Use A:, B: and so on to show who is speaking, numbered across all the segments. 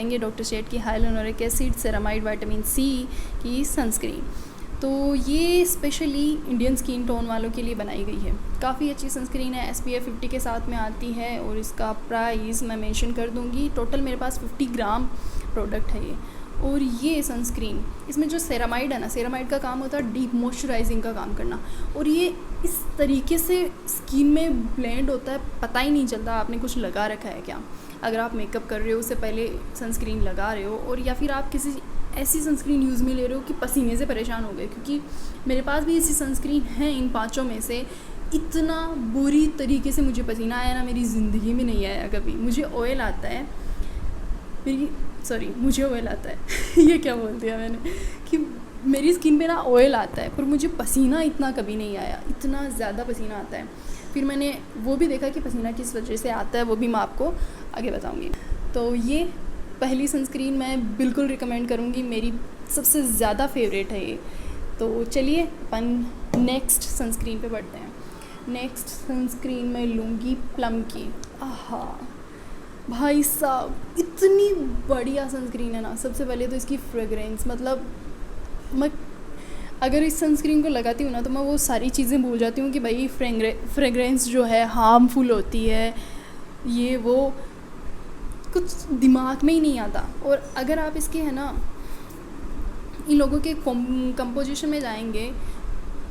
A: बनाएंगे डॉक्टर शेड की hyaluronic acid ceramide vitamin C की सनस्क्रीन। तो ये स्पेशली इंडियन स्किन टोन वालों के लिए बनाई गई है। काफ़ी अच्छी सनस्क्रीन है, SPF 50 के साथ में आती है और इसका प्राइस मैं मेंशन कर दूँगी। टोटल मेरे पास 50 ग्राम प्रोडक्ट है ये। और ये सनस्क्रीन, इसमें जो सेरामाइड है ना, सेरामाइड का काम होता है डीप मॉइस्चराइजिंग का काम करना, और ये इस तरीके से स्किन में ब्लेंड होता है, पता ही नहीं चलता आपने कुछ लगा रखा है क्या। अगर आप मेकअप कर रहे हो उससे पहले सनस्क्रीन लगा रहे हो, और या फिर आप किसी ऐसी सनस्क्रीन यूज़ में ले रहे हो कि पसीने से परेशान हो गए, क्योंकि मेरे पास भी ऐसी सनस्क्रीन है इन पाँचों में से, इतना बुरी तरीके से मुझे पसीना आया ना, मेरी ज़िंदगी में नहीं आया कभी। मुझे ऑयल आता है, मुझे ऑयल आता है ये क्या बोल दिया मैंने, कि मेरी स्किन पे ना ऑयल आता है, पर मुझे पसीना इतना कभी नहीं आया, इतना ज़्यादा पसीना आता है। फिर मैंने वो भी देखा कि पसीना किस वजह से आता है, वो भी मैं आपको आगे बताऊँगी। तो ये पहली सनस्क्रीन मैं बिल्कुल रिकमेंड करूँगी, मेरी सबसे ज़्यादा फेवरेट है ये। तो चलिए अपन नेक्स्ट सनस्क्रीन पे बढ़ते हैं। नेक्स्ट सनस्क्रीन मैं लूँगी प्लम की। आहा भाई साहब, इतनी बढ़िया सनस्क्रीन है ना। सबसे पहले तो इसकी फ्रेगरेंस, मतलब मैं अगर इस सनस्क्रीन को लगाती हूँ ना तो मैं वो सारी चीज़ें भूल जाती हूँ कि भाई फ्रेगरेंस जो है हार्मफुल होती है, ये वो कुछ दिमाग में ही नहीं आता। और अगर आप इसके है ना इन लोगों के कंपोजिशन में जाएंगे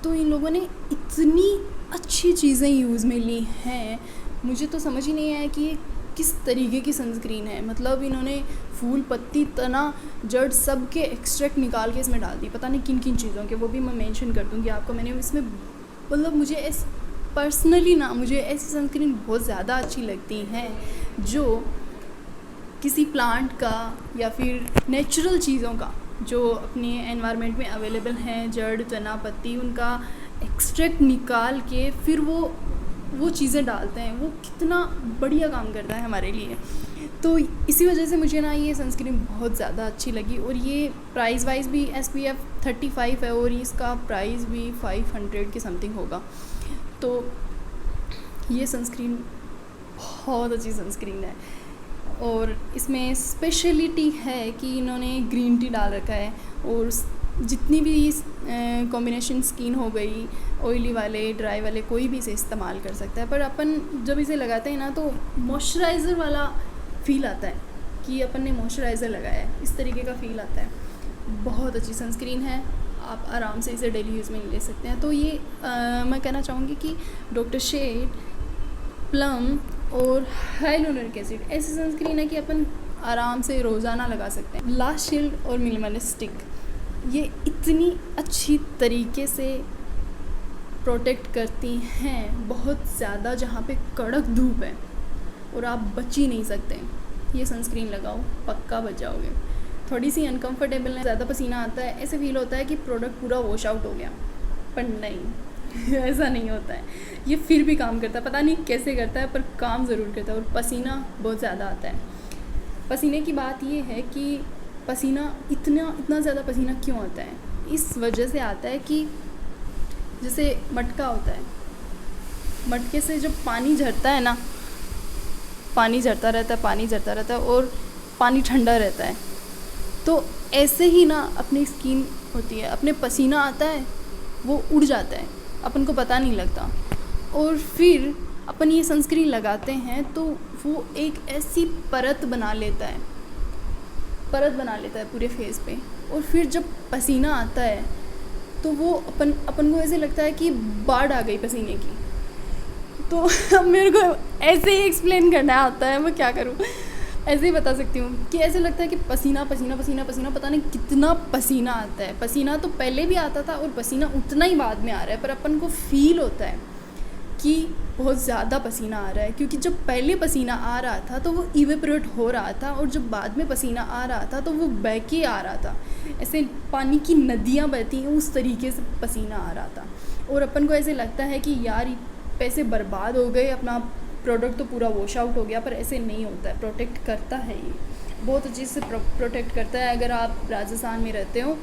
A: तो इन लोगों ने इतनी अच्छी चीज़ें यूज़ में ली हैं, मुझे तो समझ ही नहीं आया कि ये किस तरीके की सनस्क्रीन है। मतलब इन्होंने फूल, पत्ती, तना, जड़ सब के एक्सट्रैक्ट निकाल के इसमें डाल दी, पता नहीं किन किन चीज़ों के, वो भी मैं मेंशन कर दूँगी आपको। मैंने इसमें मतलब मुझे पर्सनली ना मुझे ऐसी सनस्क्रीन बहुत ज़्यादा अच्छी लगती हैं जो किसी प्लांट का या फिर नेचुरल चीज़ों का जो अपने एनवायरनमेंट में अवेलेबल हैं, जड़, तना, पत्ती, उनका एक्सट्रैक्ट निकाल के फिर वो चीज़ें डालते हैं। वो कितना बढ़िया काम करता है हमारे लिए। तो इसी वजह से मुझे ना ये सनस्क्रीन बहुत ज़्यादा अच्छी लगी। और ये प्राइस वाइज भी SPF 35 है और इसका प्राइस भी 500 के समथिंग होगा। तो ये सनस्क्रीन बहुत अच्छी सनस्क्रीन है। और इसमें स्पेशलिटी है कि इन्होंने ग्रीन टी डाल रखा है, और जितनी भी कॉम्बिनेशन स्किन हो गई, ऑयली वाले, ड्राई वाले, कोई भी इसे इस्तेमाल कर सकता है। पर अपन जब इसे लगाते हैं ना तो मॉइस्चराइज़र वाला फ़ील आता है कि अपन ने मॉइस्चराइज़र लगाया है, इस तरीके का फ़ील आता है। बहुत अच्छी सनस्क्रीन है, आप आराम से इसे डेली यूज़ में ले सकते हैं। तो ये मैं कहना चाहूँगी कि डॉक्टर शेड, प्लम और हाइलुरोनिक एसिड ऐसी सनस्क्रीन है कि अपन आराम से रोज़ाना लगा सकते हैं। लास्ट शील्ड और मिनिमलिस्टिक, ये इतनी अच्छी तरीके से प्रोटेक्ट करती हैं बहुत ज़्यादा, जहाँ पे कड़क धूप है और आप बच ही नहीं सकते, ये सनस्क्रीन लगाओ पक्का बच जाओगे। थोड़ी सी अनकंफर्टेबल है, ज़्यादा पसीना आता है, ऐसे फील होता है कि प्रोडक्ट पूरा वॉश आउट हो गया, पर नहीं ऐसा नहीं होता है। ये फिर भी काम करता है, पता नहीं कैसे करता है पर काम ज़रूर करता है। और पसीना बहुत ज़्यादा आता है। पसीने की बात ये है कि पसीना इतना ज़्यादा पसीना क्यों आता है, इस वजह से आता है कि जैसे मटका होता है, मटके से जब पानी झरता है ना, पानी झरता रहता है और पानी ठंडा रहता है, तो ऐसे ही ना अपनी स्किन होती है, अपने पसीना आता है वो उड़ जाता है, अपन को पता नहीं लगता। और फिर अपन ये सनस्क्रीन लगाते हैं तो वो एक ऐसी परत बना लेता है पूरे फेस पे। और फिर जब पसीना आता है तो वो अपन को ऐसे लगता है कि बाढ़ आ गई पसीने की। तो अब मेरे को ऐसे ही एक्सप्लेन करना आता है, मैं क्या करूँ, ऐसे ही बता सकती हूँ कि ऐसे लगता है कि पसीना पता नहीं कितना पसीना आता है। पसीना तो पहले भी आता था और पसीना उतना ही बाद में आ रहा है, पर अपन को फील होता है कि बहुत ज़्यादा पसीना आ रहा है, क्योंकि जब पहले पसीना आ रहा था तो वो इवेपोरेट हो रहा था, और जब बाद में पसीना आ रहा था तो वो बह के आ रहा था, ऐसे पानी की नदियाँ बहती हैं उस तरीके से पसीना आ रहा था। और अपन को ऐसे लगता है कि यार पैसे बर्बाद हो गए, अपना प्रोडक्ट तो पूरा वॉश आउट हो गया, पर ऐसे नहीं होता है। प्रोटेक्ट करता है, ये बहुत अच्छे से प्रोटेक्ट करता है। अगर आप राजस्थान में रहते हो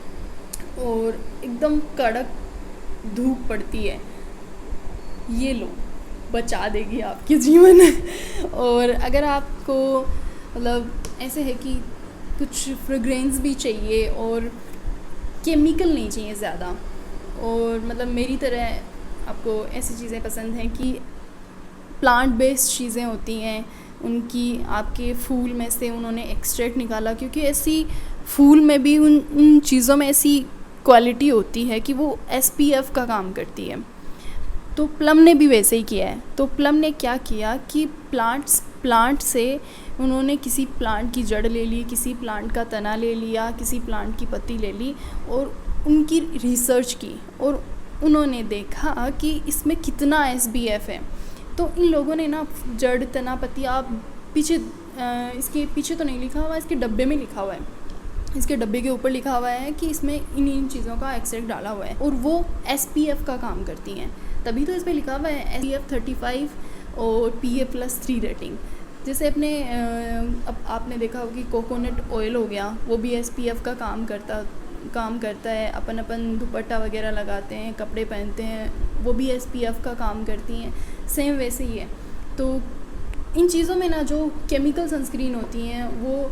A: और एकदम कड़क धूप पड़ती है, ये लो, बचा देगी आपके जीवन। और अगर आपको मतलब ऐसे है कि कुछ फ्रेग्रेंस भी चाहिए और केमिकल नहीं चाहिए ज़्यादा। और मतलब मेरी तरह आपको ऐसी चीज़ें पसंद हैं कि प्लांट बेस्ड चीज़ें होती हैं, उनकी आपके फूल में से उन्होंने एक्सट्रैक्ट निकाला, क्योंकि ऐसी फूल में भी उन चीज़ों में ऐसी क्वालिटी होती है कि वो SPF का काम करती है। तो प्लम ने भी वैसे ही किया है। तो प्लम ने क्या किया कि प्लांट से उन्होंने किसी प्लांट की जड़ ले ली, किसी प्लांट का तना ले लिया, किसी प्लांट की पत्ती ले ली और उनकी रिसर्च की और उन्होंने देखा कि इसमें कितना SPF है। तो इन लोगों ने ना जड़, तना, पत्ती, आप पीछे इसके पीछे तो नहीं लिखा हुआ, इसके डब्बे में लिखा हुआ है, इसके डब्बे के ऊपर लिखा हुआ है कि इसमें इन चीज़ों का एक्सट्रैक्ट डाला हुआ है और वो SPF का काम करती हैं। तभी तो इस पर लिखा हुआ है SPF 35 और PA+3 रेटिंग। जैसे अपने अब आपने देखा होगा कि कोकोनट ऑयल हो गया, वो भी SPF का काम करता है। अपन दुपट्टा वगैरह लगाते हैं, कपड़े पहनते हैं, वो भी SPF का काम करती हैं। सेम वैसे ही है। तो इन चीज़ों में ना जो केमिकल सनस्क्रीन होती हैं वो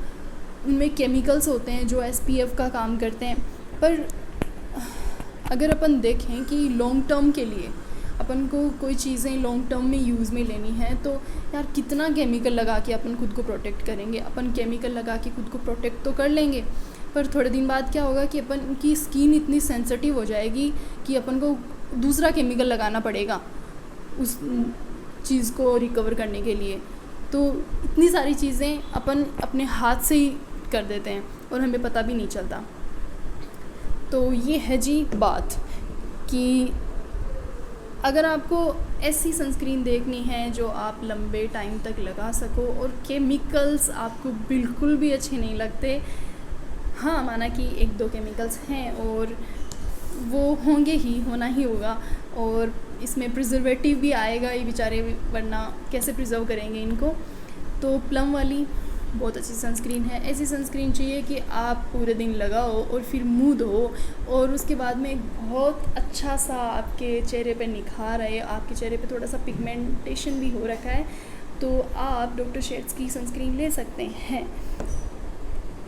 A: उनमें केमिकल्स होते हैं जो SPF का काम करते हैं। पर अगर अपन देखें कि लॉन्ग टर्म के लिए अपन को कोई चीज़ें लॉन्ग टर्म में यूज़ में लेनी है, तो यार कितना केमिकल लगा के अपन खुद को प्रोटेक्ट करेंगे। अपन केमिकल लगा के खुद को प्रोटेक्ट तो कर लेंगे, पर थोड़े दिन बाद क्या होगा कि अपन की स्किन इतनी सेंसिटिव हो जाएगी कि अपन को दूसरा केमिकल लगाना पड़ेगा उस चीज़ को रिकवर करने के लिए। तो इतनी सारी चीज़ें अपन अपने हाथ से ही कर देते हैं और हमें पता भी नहीं चलता। तो ये है जी बात कि अगर आपको ऐसी सनस्क्रीन देखनी है जो आप लंबे टाइम तक लगा सको और केमिकल्स आपको बिल्कुल भी अच्छे नहीं लगते, हाँ माना कि 1-2 केमिकल्स हैं और वो होंगे ही, होना ही होगा, और इसमें प्रिजर्वेटिव भी आएगा ये बेचारे, वरना कैसे प्रिजर्व करेंगे इनको। तो प्लम वाली बहुत अच्छी सनस्क्रीन है। ऐसी सनस्क्रीन चाहिए कि आप पूरे दिन लगाओ और फिर मुँह धो और उसके बाद में बहुत अच्छा सा आपके चेहरे पे निखार आए। आपके चेहरे पे थोड़ा सा पिगमेंटेशन भी हो रखा है तो आप डॉक्टर शेड्स की सनस्क्रीन ले सकते हैं।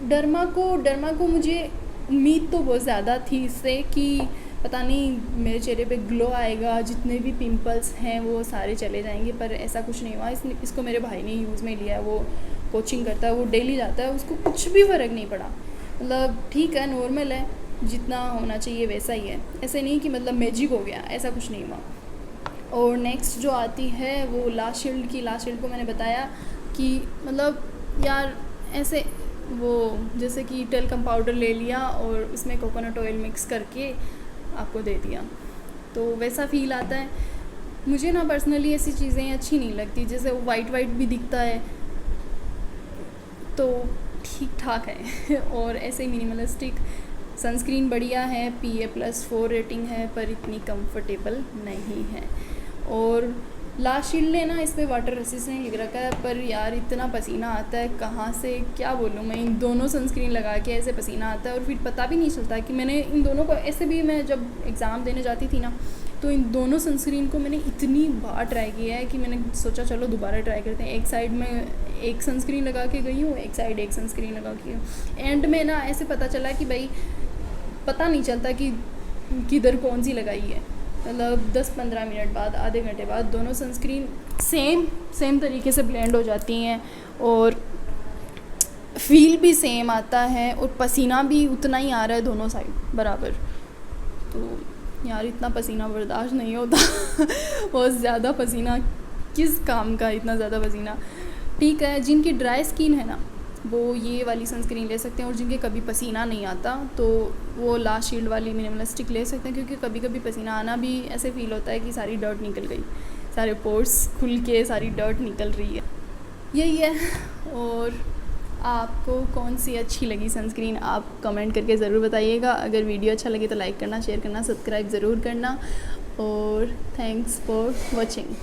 A: डर्मा को मुझे उम्मीद तो बहुत ज़्यादा थी इससे कि पता नहीं मेरे चेहरे पे ग्लो आएगा, जितने भी पिंपल्स हैं वो सारे चले जाएंगे, पर ऐसा कुछ नहीं हुआ। इसको मेरे भाई ने यूज़ में लिया है, वो कोचिंग करता है, वो डेली जाता है, उसको कुछ भी फ़र्क नहीं पड़ा। मतलब ठीक है, नॉर्मल है, जितना होना चाहिए वैसा ही है। ऐसे नहीं कि मतलब मैजिक हो गया, ऐसा कुछ नहीं हुआ। और नेक्स्ट जो आती है वो लास्ट शील्ड की। लास्ट शील्ड को मैंने बताया कि मतलब यार ऐसे वो जैसे कि टेल्कम पाउडर ले लिया और उसमें कोकोनट ऑयल मिक्स करके आपको दे दिया, तो वैसा फ़ील आता है। मुझे ना पर्सनली ऐसी चीज़ें अच्छी नहीं लगती, जैसे वो वाइट भी दिखता है तो ठीक ठाक है। और ऐसे मिनिमलिस्टिक सनस्क्रीन बढ़िया है, PA+4 रेटिंग है, पर इतनी कंफर्टेबल नहीं है। और लास्ट शील्ड ने ना इस पर वाटर रेसिस्टेंट लिख रखा है, पर यार इतना पसीना आता है, कहाँ से क्या बोलूँ मैं। इन दोनों सनस्क्रीन लगा के ऐसे पसीना आता है और फिर पता भी नहीं चलता कि मैंने इन दोनों को, ऐसे भी मैं जब एग्ज़ाम देने जाती थी ना तो इन दोनों सनस्क्रीन को मैंने इतनी बार ट्राई किया है कि मैंने सोचा चलो दोबारा ट्राई करते हैं। एक साइड में एक सनस्क्रीन लगा के गई हूँ, एक साइड एक सनस्क्रीन लगा के। एंड में ना ऐसे पता चला कि भाई पता नहीं चलता कि किधर कौन सी लगाई है। मतलब 10-15 मिनट बाद, आधे घंटे बाद दोनों सनस्क्रीन सेम तरीके से ब्लेंड हो जाती हैं और फील भी सेम आता है और पसीना भी उतना ही आ रहा है दोनों साइड बराबर। तो यार इतना पसीना बर्दाश्त नहीं होता। बहुत ज़्यादा पसीना, किस काम का इतना ज़्यादा पसीना। ठीक है, जिनकी ड्राई स्किन है ना वो ये वाली सनस्क्रीन ले सकते हैं, और जिनके कभी पसीना नहीं आता तो वो लास्ट शील्ड वाली मिनिमलिस्टिक ले सकते हैं, क्योंकि कभी कभी पसीना आना भी ऐसे फ़ील होता है कि सारी डर्ट निकल गई, सारे पोर्स खुल के सारी डर्ट निकल रही है। यही है। और आपको कौन सी अच्छी लगी सनस्क्रीन आप कमेंट करके ज़रूर बताइएगा। अगर वीडियो अच्छा लगे तो लाइक करना, शेयर करना, सब्सक्राइब ज़रूर करना। और थैंक्स फॉर वॉचिंग।